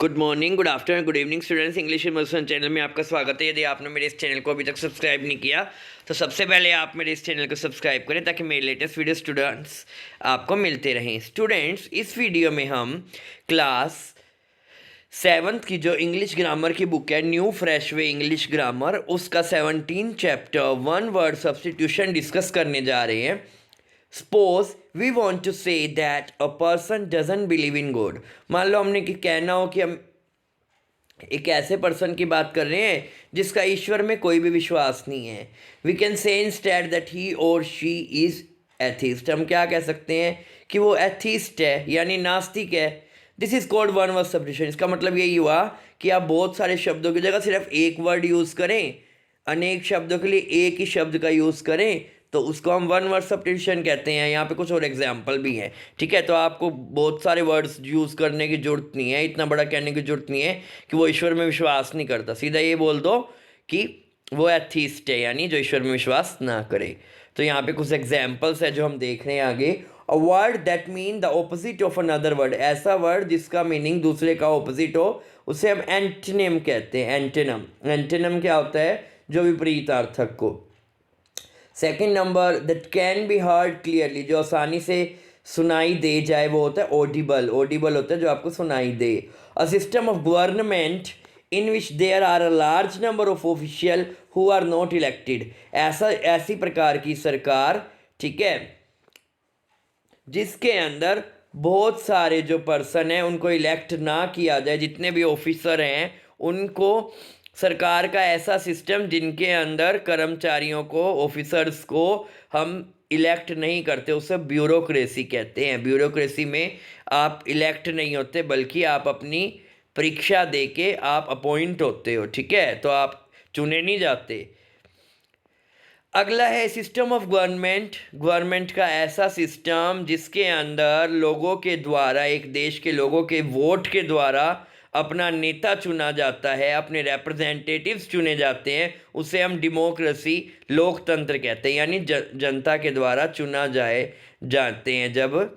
Good morning, good afternoon, good evening students. English immersion channel में आपका स्वागत है। यदि आपने मेरे इस चैनल को अभी तक सब्सक्राइब नहीं किया तो सबसे पहले आप मेरे इस चैनल को सब्सक्राइब करें ताकि मेरे लेटेस्ट वीडियो स्टूडेंट्स आपको मिलते रहें। स्टूडेंट्स, इस वीडियो में हम क्लास 7th की जो इंग्लिश ग्रामर की बुक है न्यू फ्रेश वे इंग्लिश ग्रामर, उसका 17 चैप्टर 1 वर्ड सब्स्टिट्यूशन डिस्कस करने जा रहे हैं। Suppose we want to say that a person doesn't believe in God। मान लो हमने कि कहना हो कि हम एक ऐसे पर्सन की बात कर रहे हैं जिसका ईश्वर में कोई भी विश्वास नहीं है। We can say instead that he और शी इज एथिस्ट। हम क्या कह सकते हैं कि वो एथिस्ट है यानी नास्तिक है। This is called one word substitution. इसका मतलब यही हुआ कि आप बहुत सारे शब्दों की जगह सिर्फ एक वर्ड यूज़ करें, अनेक शब्दों के लिए एक ही शब्द का यूज़ करें, तो उसको हम वन वर्ड सब्स्टिट्यूशन कहते हैं। यहाँ पे कुछ और एग्जाम्पल भी हैं, ठीक है। तो आपको बहुत सारे वर्ड्स यूज़ करने की ज़रूरत नहीं है, इतना बड़ा कहने की ज़रूरत नहीं है कि वो ईश्वर में विश्वास नहीं करता। सीधा ये बोल दो कि वो एथीस्ट है यानी जो ईश्वर में विश्वास ना करे। तो यहाँ पे कुछ एग्जाम्पल्स है जो हम देख रहे हैं आगे। A word that mean the opposite of another word. ऐसा वर्ड जिसका मीनिंग दूसरे का ऑपोजिट हो उसे हम एंटोनिम कहते हैं। एंटोनिम, एंटोनिम क्या होता है? जो विपरीतार्थक को। Second number, that can be heard clearly. जो आसानी से सुनाई दे जाए वो होता है ऑडिबल। ऑडिबल होता है जो आपको सुनाई दे। A system of government in which there are a large number of official who are not elected. ऐसी प्रकार की सरकार, ठीक है, जिसके अंदर बहुत सारे जो पर्सन हैं उनको इलेक्ट ना किया जाए। जितने भी ऑफिसर हैं उनको सरकार का ऐसा सिस्टम जिनके अंदर कर्मचारियों को, ऑफिसर्स को हम इलेक्ट नहीं करते, उसे ब्यूरोक्रेसी कहते हैं। ब्यूरोक्रेसी में आप इलेक्ट नहीं होते बल्कि आप अपनी परीक्षा दे के आप अपॉइंट होते हो, ठीक है। तो आप चुने नहीं जाते। अगला है सिस्टम ऑफ गवर्नमेंट। गवर्नमेंट का ऐसा सिस्टम जिसके अंदर लोगों के द्वारा, एक देश के लोगों के वोट के द्वारा अपना नेता चुना जाता है, अपने रिप्रेजेंटेटिव्स चुने जाते हैं, उसे हम डेमोक्रेसी, लोकतंत्र कहते हैं। यानी जनता के द्वारा चुना जाते हैं जब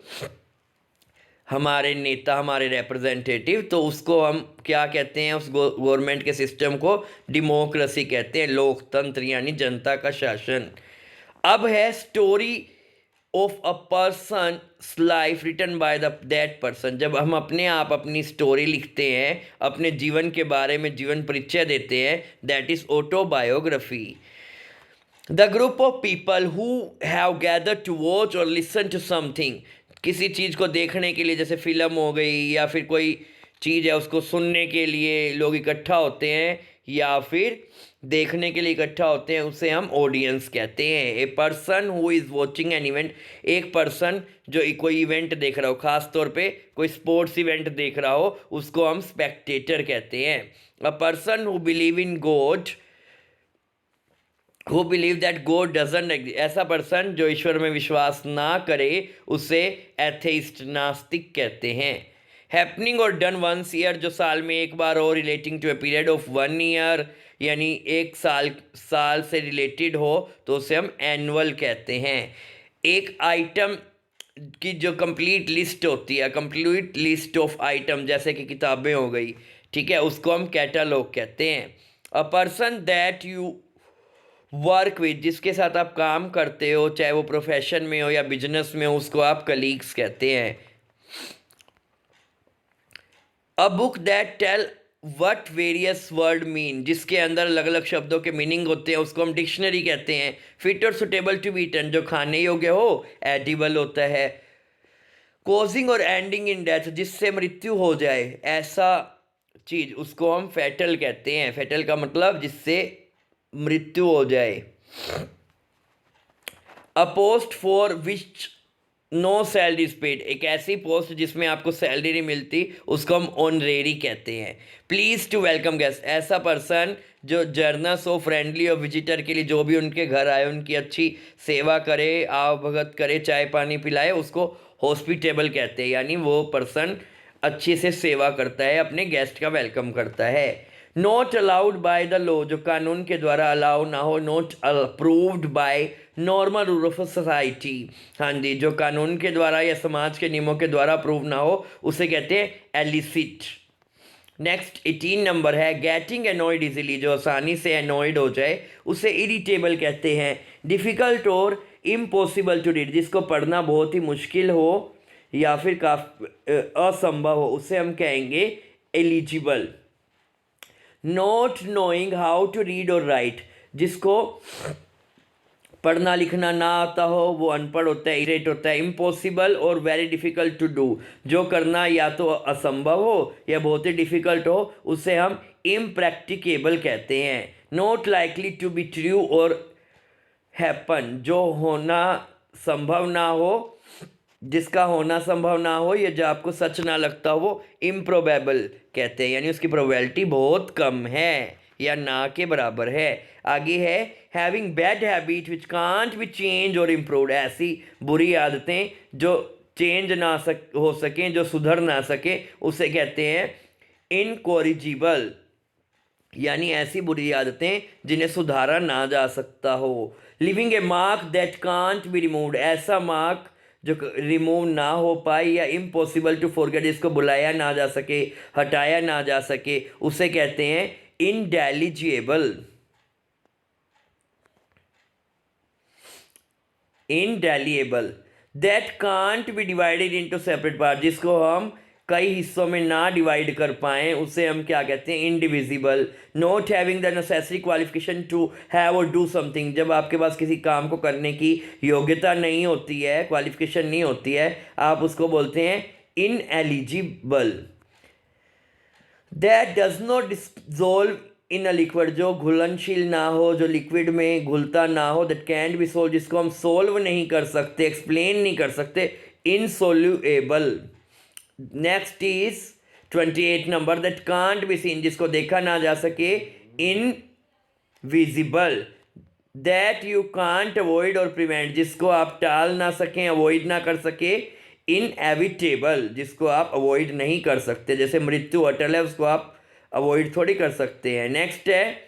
हमारे नेता, हमारे रिप्रेजेंटेटिव, तो उसको हम क्या कहते हैं? उस गवर्नमेंट के सिस्टम को डेमोक्रेसी कहते हैं, लोकतंत्र यानी जनता का शासन। अब है story of a person life written by that person. जब हम अपने आप अपनी स्टोरी लिखते हैं, अपने जीवन के बारे में जीवन परिचय देते हैं, that is autobiography. The group of people who have gathered to watch और लिसन टू समथिंग। किसी चीज़ को देखने के लिए, जैसे फिल्म हो गई या फिर कोई चीज़ है उसको सुनने के लिए लोग इकट्ठा होते हैं या फिर देखने के लिए इकट्ठा होते हैं, उसे हम ऑडियंस कहते हैं। A person who is watching an event. एक पर्सन जो कोई इवेंट देख रहा हो, ख़ास तौर पे कोई स्पोर्ट्स इवेंट देख रहा हो, उसको हम स्पेक्टेटर कहते हैं। A person who believe in God, who believe that God doesn't exist. ऐसा पर्सन जो ईश्वर में विश्वास ना करे उसे एथेइस्ट, नास्तिक कहते हैं। हैपनिंग और डन वंस ईयर, जो साल में एक बार हो, relating to a period of 1 year यानी एक साल से रिलेटेड हो तो उसे हम एनुअल कहते हैं। एक आइटम की जो कंप्लीट लिस्ट होती है, कंप्लीट लिस्ट ऑफ आइटम जैसे कि किताबें हो गई, ठीक है, उसको हम कैटलॉग कहते हैं। A person that you work with, जिसके साथ आप काम करते हो, चाहे वो प्रोफेशन में हो या बिजनेस में हो, उसको आप कलीग्स कहते हैं। A book that tell what various word mean, जिसके अंदर अलग अलग शब्दों के मीनिंग होते हैं, उसको हम डिक्शनरी कहते हैं। फिट और सुटेबल टू बी ईटन, जो खाने योग्य हो, एडिबल होता है। कॉजिंग और एंडिंग इन डेथ, जिससे मृत्यु हो जाए ऐसा चीज़, उसको हम फैटल कहते हैं। फैटल का मतलब जिससे मृत्यु हो जाए। A post for which no salary is paid, एक ऐसी पोस्ट जिसमें आपको सैलरी नहीं मिलती, उसको हम ऑनरेरी कहते हैं। प्लीज टू वेलकम गेस्ट, ऐसा पर्सन जो जर्नस हो, फ्रेंडली और विजिटर के लिए जो भी उनके घर आए उनकी अच्छी सेवा करे, आवभगत करे, चाय पानी पिलाए, उसको हॉस्पिटेबल कहते हैं। यानी वो पर्सन अच्छे से सेवा करता है, अपने गेस्ट का वेलकम करता है। Not allowed by the law, जो कानून के द्वारा अलाउ ना हो। Not approved by normal rule of society, हाँ जी, जो कानून के द्वारा या समाज के नियमों के द्वारा अप्रूव ना हो उसे कहते हैं एलिसिट। नेक्स्ट 18 नंबर है गेटिंग एनॉयड इजीली, जो आसानी से एनॉयड हो जाए उसे इरिटेबल कहते हैं। डिफ़िकल्ट और इम्पॉसिबल टू रीड, जिसको पढ़ना बहुत ही मुश्किल हो या फिर काफ़ी असंभव हो, उसे हम कहेंगे eligible. Not knowing how to read और राइट, जिसको पढ़ना लिखना ना आता हो वो अनपढ़ होता है, इरेट होता है। इम्पॉसिबल और वेरी डिफ़िकल्ट टू डू, जो करना या तो असंभव हो या बहुत ही डिफ़िकल्ट हो, उसे हम इम्प्रैक्टिकेबल कहते हैं। Not likely to be true और हैपन, जो होना संभव ना हो, जिसका होना संभव ना हो या जो आपको सच ना लगता हो, वो इम्प्रोबेबल कहते हैं, यानी उसकी प्रोबेबिलिटी बहुत कम है या ना के बराबर है। आगे है having bad habit which can't be change और इम्प्रूव, ऐसी बुरी आदतें जो चेंज ना हो सकें, जो सुधर ना सके, उसे कहते हैं इनकॉरिजिबल, यानी ऐसी बुरी आदतें जिन्हें सुधारा ना जा सकता हो। Living A mark that can't be removed, ऐसा मार्क जो रिमूव ना हो पाए या इम्पॉसिबल टू फॉरगेट, जिसको बुलाया ना जा सके, हटाया ना जा सके, उसे कहते हैं indivisible. Indelible that can't be divided into separate part, जिसको हम कई हिस्सों में ना डिवाइड कर पाएँ, उसे हम क्या कहते हैं indivisible. Not having the necessary qualification to have और डू समथिंग, जब आपके पास किसी काम को करने की योग्यता नहीं होती है, क्वालिफिकेशन नहीं होती है, आप उसको बोलते हैं ineligible. That does not dissolve in a liquid, जो घुलनशील ना हो, जो लिक्विड में घुलता ना हो। दैट कैंट बी सोल्व, जिसको हम सोल्व नहीं कर सकते, एक्सप्लेन नहीं कर सकते, insoluble. Next is 28 number that can't be seen, जिसको देखा ना जा सके, invisible. That you can't avoid और प्रिवेंट, जिसको आप टाल ना सकें, अवॉइड ना कर सके, इनएविटेबल, जिसको आप अवॉइड नहीं कर सकते, जैसे मृत्यु अटल है, उसको आप अवॉइड थोड़ी कर सकते हैं। नेक्स्ट है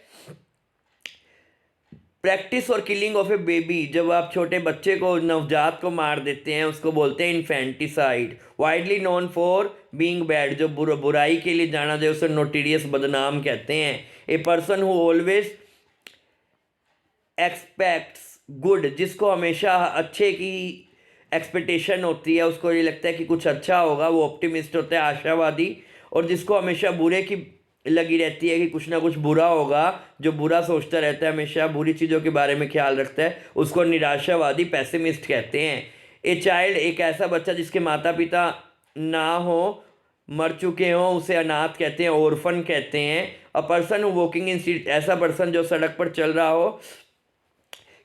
प्रैक्टिस और किलिंग ऑफ ए बेबी, जब आप छोटे बच्चे को, नवजात को मार देते हैं, उसको बोलते हैं infanticide. Widely known for being bad, जो बुराई के लिए जाना जाए उसे नोटीरियस, बदनाम कहते हैं। A person who always aspects good, जिसको हमेशा अच्छे की एक्सपेक्टेशन होती है, उसको ये लगता है कि कुछ अच्छा होगा, वो ऑप्टिमिस्ट होता है, आशावादी। और जिसको हमेशा बुरे की लगी रहती है कि कुछ ना कुछ बुरा होगा, जो बुरा सोचता रहता है, हमेशा बुरी चीज़ों के बारे में ख्याल रखता है, उसको निराशावादी, पैसिमिस्ट कहते हैं। ए चाइल्ड, एक ऐसा बच्चा जिसके माता पिता ना हो, मर चुके हों, उसे अनाथ कहते हैं, ऑर्फन कहते हैं। A person who walking in street, ऐसा पर्सन जो सड़क पर चल रहा हो,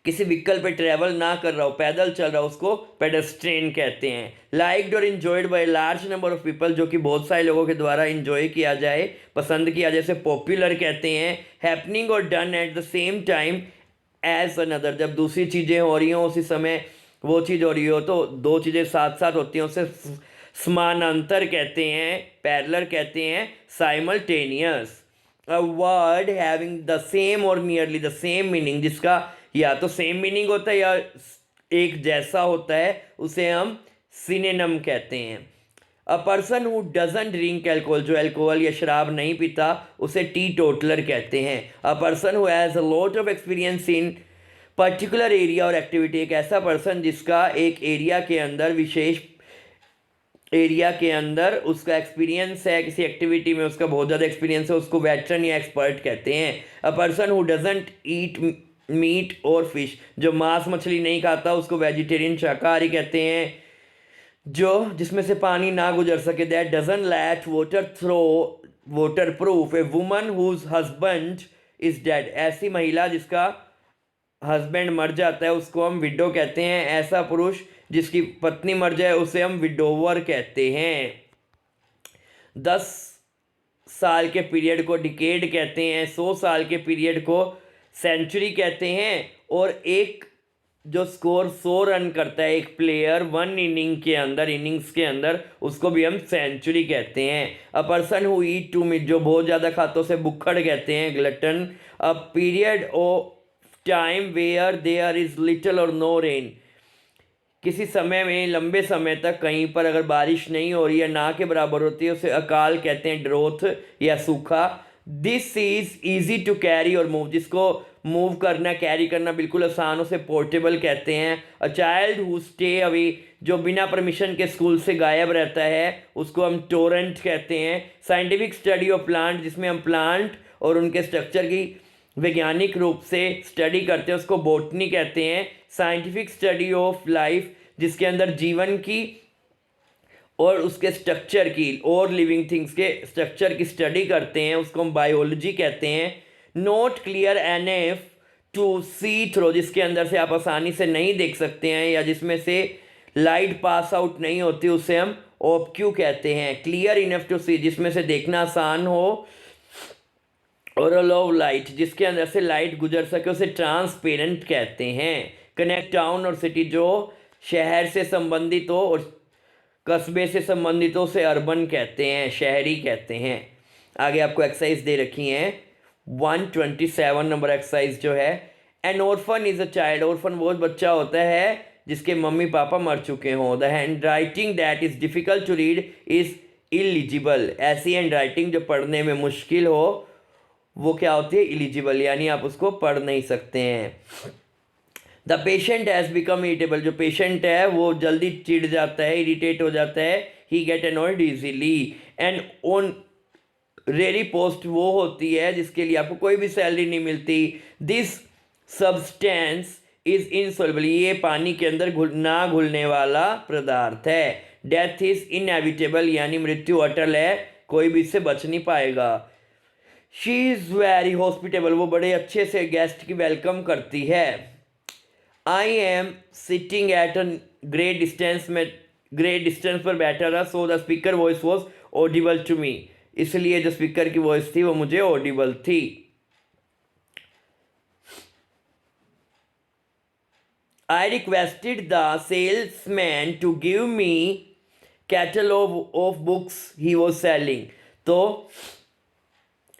किसी व्हीकल पे ट्रैवल ना कर रहा हो, पैदल चल रहा हो, उसको पेडेस्ट्रियन कहते हैं। लाइक्ड और enjoyed by large number of people, जो कि बहुत सारे लोगों के द्वारा इन्जॉय किया जाए, पसंद किया जाए, जैसे पॉपुलर कहते हैं। हैपनिंग और done at the same time as another, जब दूसरी चीज़ें हो रही हों उसी समय वो चीज़ हो रही हो, तो दो चीज़ें साथ साथ होती हैं, उसे समानांतर कहते हैं, पैरेलल कहते हैं, simultaneous. A word having the same और नियरली द सेम मीनिंग, जिसका या तो सेम मीनिंग होता है या एक जैसा होता है, उसे हम सिनोनिम कहते हैं। A person who doesn't drink alcohol, जो अल्कोहल या शराब नहीं पीता, उसे टी टोटलर कहते हैं। A person who has a lot of experience in particular area और एक्टिविटी, एक ऐसा पर्सन जिसका एक एरिया के अंदर, विशेष एरिया के अंदर उसका एक्सपीरियंस है, किसी एक्टिविटी में उसका बहुत ज़्यादा एक्सपीरियंस है, उसको वेटरन या एक्सपर्ट कहते हैं। A person who doesn't eat meet और फिश, जो मांस मछली नहीं खाता, उसको वेजिटेरियन, शाकाहारी कहते हैं। जो जिसमें से पानी ना गुजर सके, that doesn't let water proof. A woman whose husband is dead, ऐसी महिला जिसका हस्बैंड मर जाता है, उसको हम विडो कहते हैं। ऐसा पुरुष जिसकी पत्नी मर जाए, उसे हम विडोवर कहते हैं। 10 साल के पीरियड को डिकेड कहते हैं, 100 साल के पीरियड को सेंचुरी कहते हैं। और एक जो स्कोर 100 रन करता है एक प्लेयर वन इनिंग्स के अंदर, उसको भी हम सेंचुरी कहते हैं। A person who eat too meat, जो बहुत ज़्यादा खातों से भुक्खड़ कहते हैं, glutton. A period of time where there is little और नो रेन, किसी समय में लंबे समय तक कहीं पर अगर बारिश नहीं हो रही है, ना के बराबर होती है, उसे अकाल कहते हैं, ड्रोथ या सूखा। This is easy to carry और मूव, जिसको मूव करना, कैरी करना बिल्कुल आसान, उसे पोर्टेबल कहते हैं। A child who stay away, जो बिना परमिशन के स्कूल से गायब रहता है, उसको हम टोरेंट कहते हैं। साइंटिफिक स्टडी ऑफ प्लांट, जिसमें हम प्लांट और उनके स्ट्रक्चर की वैज्ञानिक रूप से स्टडी करते हैं, उसको बॉटनी कहते हैं। साइंटिफिक स्टडी ऑफ लाइफ, जिसके अंदर जीवन की और उसके स्ट्रक्चर की और लिविंग थिंग्स के स्ट्रक्चर की स्टडी करते हैं, उसको हम बायोलॉजी कहते हैं। Not clear enough to see through, जिसके अंदर से आप आसानी से नहीं देख सकते हैं या जिसमें से लाइट पास आउट नहीं होती, उसे हम ऑब्क्यू कहते हैं। क्लियर इनफ टू सी, जिसमें से देखना आसान हो, और अलाउ लाइट, जिसके अंदर से लाइट गुजर सके, उसे ट्रांसपेरेंट कहते हैं। कनेक्ट टाउन और सिटी, जो शहर से संबंधित हो और कस्बे से संबंधित हो, उसे अर्बन कहते हैं, शहरी कहते हैं। आगे आपको एक्सरसाइज दे रखी हैं 127 नंबर एक्सरसाइज जो है। N orphan is a child, orphan वो बच्चा होता है जिसके मम्मी पापा मर चुके हों। The hand writing that is difficult to read is illegible, ऐसी हैंड राइटिंग जो पढ़ने में मुश्किल हो वो क्या होती है, इलिजिबल, यानी आप उसको पढ़ नहीं सकते हैं। The patient has become irritable, जो पेशेंट है वो जल्दी चिढ़ जाता है, इरिटेट हो जाता है। He gets annoyed easily. And on rarely post वो होती है जिसके लिए आपको कोई भी सैलरी नहीं मिलती। दिस सब्सटेंस इज इनसॉल्युबल, ये पानी के अंदर ना घुलने वाला पदार्थ है। डेथ इज इनएविटेबल, यानी मृत्यु अटल है, कोई भी इससे बच नहीं पाएगा। शी इज़ वेरी हॉस्पिटेबल, वो बड़े अच्छे से गेस्ट की वेलकम करती है। I am sitting at a great distance, में ग्रेट डिस्टेंस पर बैठा रहा। So the speaker voice was audible to me, इसलिए जो स्पीकर की वॉइस थी वो मुझे ऑडिबल थी। I requested the salesman to give me catalogue of books he was selling, तो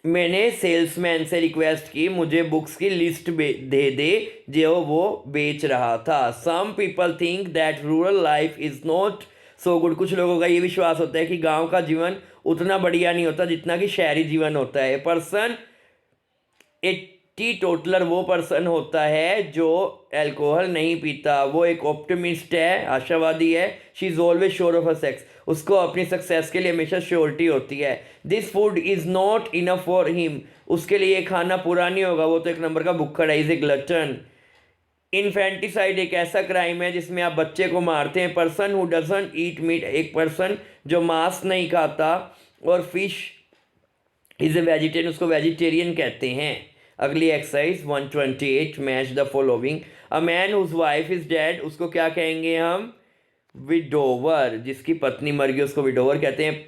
मैंने सेल्समैन से रिक्वेस्ट की मुझे बुक्स की लिस्ट दे दे जो वो बेच रहा था। Some people think that rural life is not so good, कुछ लोगों का ये विश्वास होता है कि गांव का जीवन उतना बढ़िया नहीं होता जितना कि शहरी जीवन होता है। पर्सन टी टोटलर वो पर्सन होता है जो अल्कोहल नहीं पीता, वो एक ऑप्टिमिस्ट है, आशावादी है। She is always sure of her sex, उसको अपनी सक्सेस के लिए हमेशा श्योरिटी होती है। This food is not enough for him, उसके लिए खाना पूरा नहीं होगा, वो तो एक नंबर का भुक्खड़ है, इज ए ग्लटन। इन्फेंटिसाइड एक ऐसा क्राइम है जिसमें आप बच्चे को मारते हैं। Person who doesn't eat meat, एक पर्सन जो मांस नहीं खाता। और फिश इज़ ए वेजिटेरियन, उसको वेजिटेरियन कहते हैं। अगली exercise 128, match the following. A man whose wife is dead, उसको क्या कहेंगे हम, विडोवर, जिसकी पत्नी मर गई उसको विडोवर कहते हैं।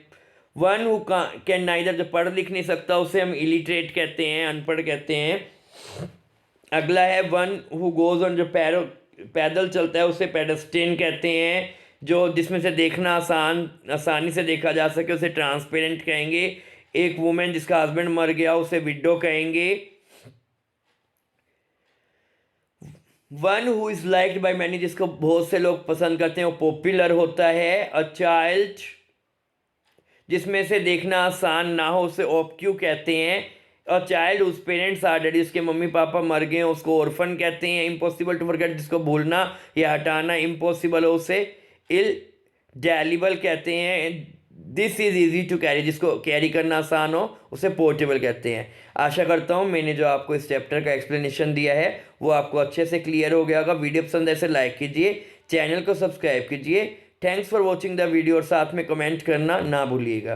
वन हु कैन नाइदर, जो पढ़ लिख नहीं सकता उसे हम इलिटरेट कहते हैं, अनपढ़ कहते हैं। अगला है वन हु गोज ऑन, जो पैदल चलता है उसे पेडेस्ट्रियन कहते हैं। जो जिसमें से देखना आसानी से देखा जा सके उसे ट्रांसपेरेंट कहेंगे। एक वुमेन जिसका हस्बैंड मर गया उसे विडो कहेंगे। One who is liked by many, जिसको बहुत से लोग पसंद करते हैं, वो पॉपुलर होता है। अ चाइल्ड, जिसमें से देखना आसान ना हो उसे ऑब्क्यू कहते हैं। अ चाइल्ड उस पेरेंट्स आर डेड, जिसके मम्मी पापा मर गए उसको ऑर्फन कहते हैं। इम्पॉसिबल टू फॉरगेट, जिसको भूलना या हटाना इम्पॉसिबल हो उसे इलडेलिबल कहते हैं। This is easy to carry, जिसको कैरी करना आसान हो उसे पोर्टेबल कहते हैं। आशा करता हूँ मैंने जो आपको इस चैप्टर का एक्सप्लेनेशन दिया है वो आपको अच्छे से क्लियर हो गया होगा। वीडियो पसंद है इसे लाइक कीजिए, चैनल को सब्सक्राइब कीजिए। Thanks for watching the video, और साथ में कमेंट करना ना भूलिएगा।